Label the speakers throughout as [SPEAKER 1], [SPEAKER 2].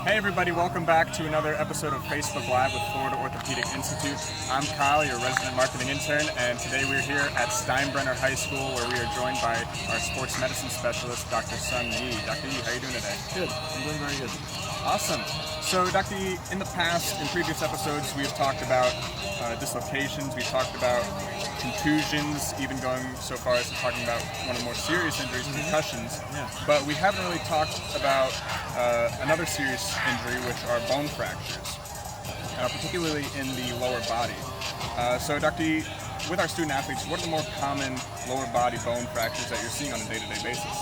[SPEAKER 1] Hey everybody, welcome back to another episode of Facebook Live with Florida Orthopaedic Institute. I'm Kyle, your resident marketing intern, and today we're here at Steinbrenner High School where we are joined by our sports medicine specialist, Dr. Sun Yi. Dr. Yi, how are you doing today?
[SPEAKER 2] Good, I'm doing very good.
[SPEAKER 1] Awesome. So Dr. Yi, in the past, in previous episodes, we've talked about dislocations, we've talked about contusions, even going so far as to talking about one of the more serious injuries, concussions.
[SPEAKER 2] Yeah.
[SPEAKER 1] But we haven't really talked about another serious injury, which are bone fractures, particularly in the lower body. So Dr. Yi, with our student athletes, what are the more common lower body bone fractures that you're seeing on a day-to-day basis?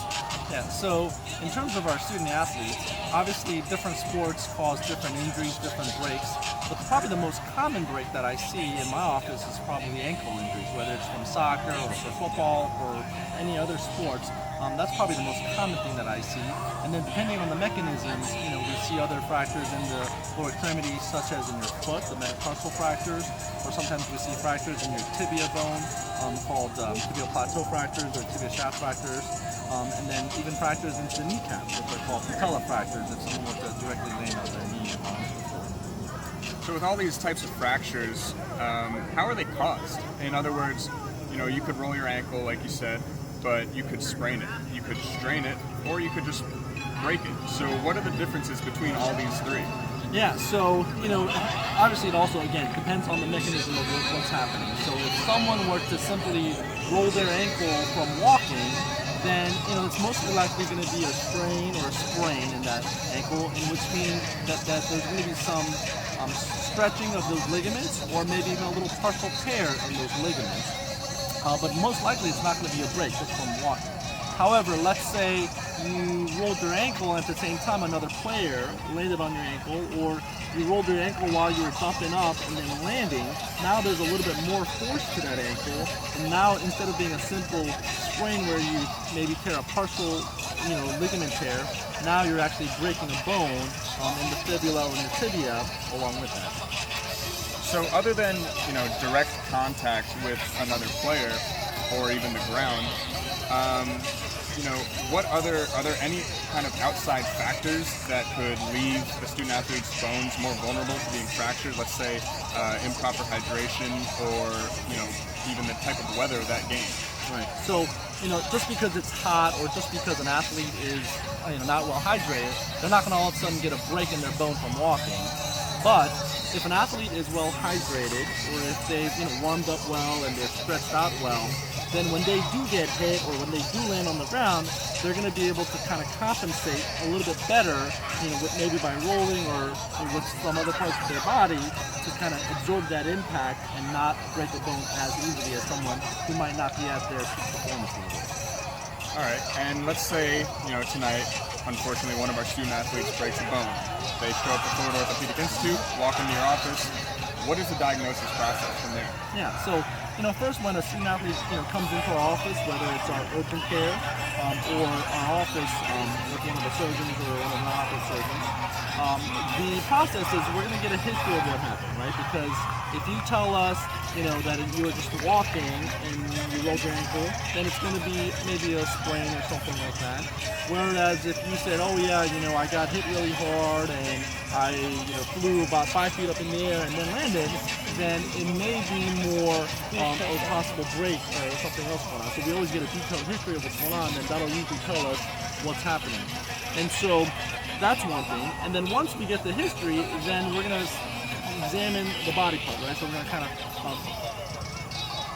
[SPEAKER 2] Yeah, so in terms of our student athletes, obviously different sports cause different injuries, different breaks, but probably the most common break that I see in my office is probably ankle injuries, whether it's from soccer or for football or any other sports. That's probably the most common thing that I see. And then depending on the mechanisms, we see other fractures in the lower extremities, such as in your foot, the metatarsal fractures, or sometimes we see fractures in your tibia bone, called tibial plateau fractures or tibia shaft fractures, and then even fractures into the kneecap, which are called patella fractures, if someone were to directly land on their knee.
[SPEAKER 1] So with all these types of fractures, how are they caused? In other words, you could roll your ankle, like you said, but you could sprain it, you could strain it, or you could just break it. So what are the differences between all these three?
[SPEAKER 2] Yeah, so, obviously it also, again, depends on the mechanism of what's happening. So if someone were to simply roll their ankle from walking, then, it's mostly likely going to be a strain or a sprain in that ankle, in which means that there's going to be some stretching of those ligaments, or maybe even a little partial tear in those ligaments. But most likely it's not going to be a break just from walking. However, let's say you rolled your ankle and at the same time another player landed on your ankle, or you rolled your ankle while you were bumping up and then landing. Now there's a little bit more force to that ankle, and now instead of being a simple sprain where you maybe tear a partial ligament tear, now you're actually breaking a bone in the fibula or in the tibia along with that.
[SPEAKER 1] So other than, direct contact with another player or even the ground, are there any kind of outside factors that could leave the student athlete's bones more vulnerable to being fractured? Let's say improper hydration, or even the type of weather of that game.
[SPEAKER 2] Right. So just because it's hot or just because an athlete is not well hydrated, they're not going to all of a sudden get a break in their bone from walking. But if an athlete is well hydrated, or if they've warmed up well and they're stretched out well, then when they do get hit or when they do land on the ground, they're going to be able to kind of compensate a little bit better, maybe by rolling or with some other parts of their body to kind of absorb that impact and not break a bone as easily as someone who might not be at their peak performance level.
[SPEAKER 1] All right, and let's say, tonight, unfortunately, one of our student athletes breaks a bone. They show up at Florida Orthopaedic Institute, walk into your office. What is the diagnosis process from there?
[SPEAKER 2] Yeah, so, first when a student athlete, comes into our office, whether it's our open care or our office with one of the surgeons or one of the office surgeons, the process is we're going to get a history of what happened, right? Because if you tell us, that you were just walking and you rolled your ankle, then it's going to be maybe a sprain or something like that. Whereas if you said, oh yeah, I got hit really hard and I, flew about 5 feet up in the air and then landed, then it may be more a possible break or something else going on. So we always get a detailed history of what's going on, and that'll usually tell us what's happening. And so that's one thing. And then once we get the history, then we're going to examine the body part, right? So we're going to kind of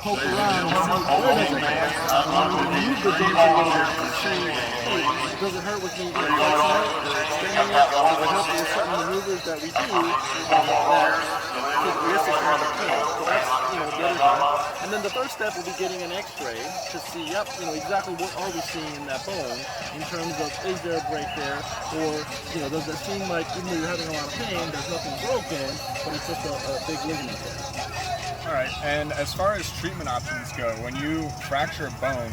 [SPEAKER 2] poke around and see where does it hurt. We're going to use the data a little bit to see, hey, does it hurt with me flexing it, extending it? Does it hurt with certain maneuvers that we do that could elicit some other pain? So that's, the other thing. And then the third step will be getting an x-ray to see, exactly what are we seeing in that bone in terms of, is there a break there, or, does it seem like even though you're having a lot of pain, there's nothing broken, but it's just a big ligament there.
[SPEAKER 1] All right, and as far as treatment options go, when you fracture a bone,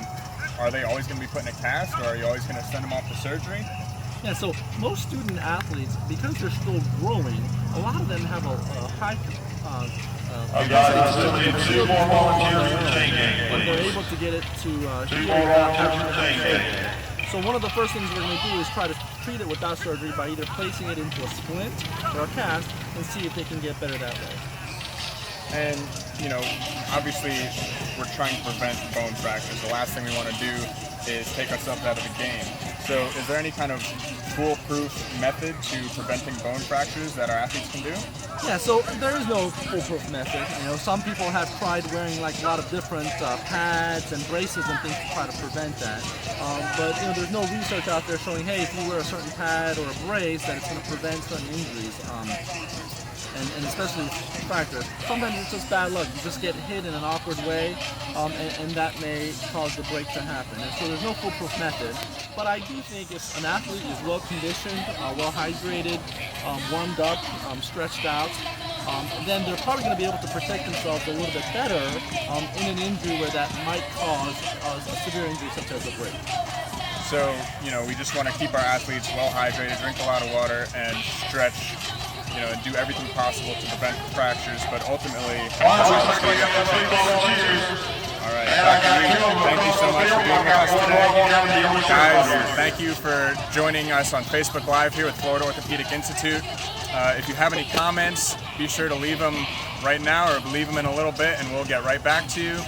[SPEAKER 1] are they always going to be put in a cast, or are you always going to send them off for surgery?
[SPEAKER 2] Yeah, so most student athletes, because they're still growing, a lot of them have a high but they're able to get it to heal without having to. So one of the first things we're going to do is try to treat it without surgery by either placing it into a splint or a cast and see if they can get better that way.
[SPEAKER 1] And, you know, obviously we're trying to prevent bone fractures. The last thing we want to do is take ourselves out of the game. So is there any kind of foolproof method to preventing bone fractures that our athletes can do?
[SPEAKER 2] Yeah, so there is no foolproof method. You know, some people have tried wearing like a lot of different pads and braces and things to try to prevent that. But you know, there's no research out there showing, hey, if you wear a certain pad or a brace, that it's going to prevent certain injuries. And especially fractures. Sometimes it's just bad luck. You just get hit in an awkward way, and that may cause the break to happen. And so there's no foolproof method. But I do think if an athlete is well conditioned, well hydrated, warmed up, stretched out, then they're probably going to be able to protect themselves a little bit better in an injury where that might cause a severe injury such as a break.
[SPEAKER 1] So, you know, we just want to keep our athletes well hydrated, drink a lot of water, and stretch, you know, and do everything possible to prevent fractures, but ultimately, all right, Dr. Lee, thank you so much for being with us today. Guys, thank you for joining us on Facebook Live here with Florida Orthopaedic Institute. If you have any comments, be sure to leave them right now or leave them in a little bit, and we'll get right back to you.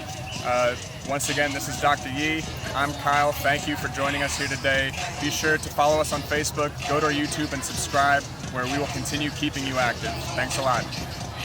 [SPEAKER 1] Once again, this is Dr. Yee. I'm Kyle. Thank you for joining us here today. Be sure to follow us on Facebook, go to our YouTube and subscribe, where we will continue keeping you active. Thanks a lot.